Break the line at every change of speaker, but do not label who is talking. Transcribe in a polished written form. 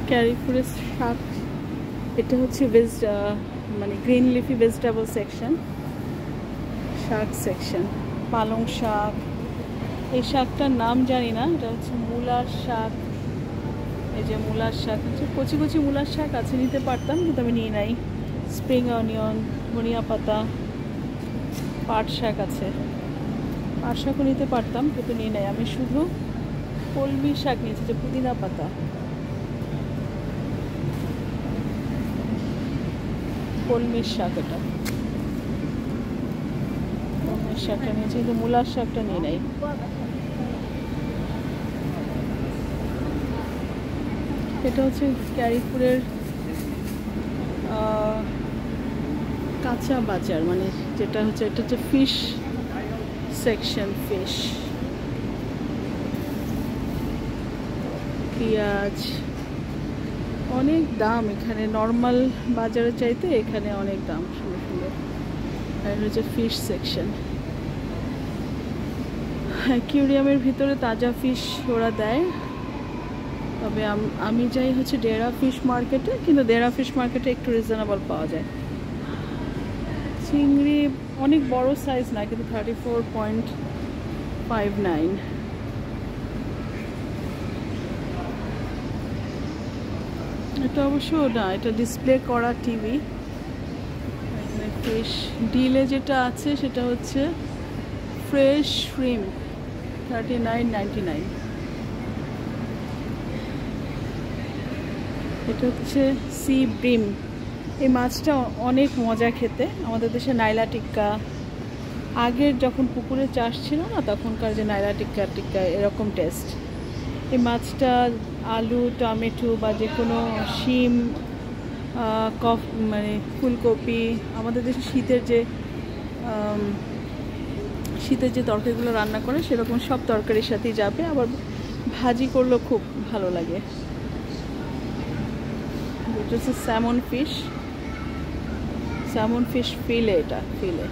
ক্যারিফুলের শাক, এটা হচ্ছে মানে গ্রিন লিফি ভেজিটেবল সেকশন, শাক সেকশন। পালং শাক, এই শাকটার নাম জানি না, এটা হচ্ছে মূলার শাক। এই যে মূলার শাক হচ্ছে, কচি কচি মূলার শাক আছে, নিতে পারতাম কিন্তু আমি নিয়ে নাই। স্প্রিং অনিয়ন, ধনিয়া পাতা, পাট শাক আছে, পাট শাকও নিতে পারতাম কিন্তু নিয়ে নাই। আমি শুধু কলমি শাক নিয়েছি, যে পুদিনা পাতা, কলমির শাক, এটা কলমির শাকটা নিয়েছি কিন্তু মূলার শাকটা নিয়ে নাই। এটা হচ্ছে ক্যারিফুলের কাঁচা বাজার, মানে যেটা হচ্ছে, এটা হচ্ছে ফিশ সেকশন, ফিশ। পেঁয়াজ, অনেক দাম এখানে, নর্মাল বাজারের চাইতে এখানে অনেক দাম, সুন্দর সুন্দর। আর হচ্ছে ফিশ সেকশন। অ্যাকুয়ারিয়ামের ভিতরে তাজা ফিশ ওরা দেয়, তবে আমি যাই হচ্ছে ডেরা ফিশ মার্কেটে, কিন্তু ডেরা ফিশ মার্কেটে একটু রিজনেবল পাওয়া যায়। চিংড়ি অনেক বড় সাইজ না, কিন্তু 34.59। এটা অবশ্য না, এটা ডিসপ্লে করা টিভি। ফ্রেশ ডিলে যেটা আছে সেটা হচ্ছে ফ্রেশ শ্রিম্প, 39.99। এটা হচ্ছে সি ব্রিম। এই মাছটা অনেক মজা খেতে। আমাদের দেশে নাইলা টিক্কা, আগের যখন পুকুরে চাষ ছিল না তখনকার যে নাইলা টিক্কা টিক্কা এরকম টেস্ট। এই মাছটা আলু, টমেটো বা যে কোনো শিম, মানে ফুলকপি, আমাদের দেশে শীতের যে তরকারিগুলো রান্না করে সেরকম সব তরকারির সাথেই যাবে, আবার ভাজি করলেও খুব ভালো লাগে। এটা হচ্ছে স্যামন ফিশ ফিলে, এটা ফিলে।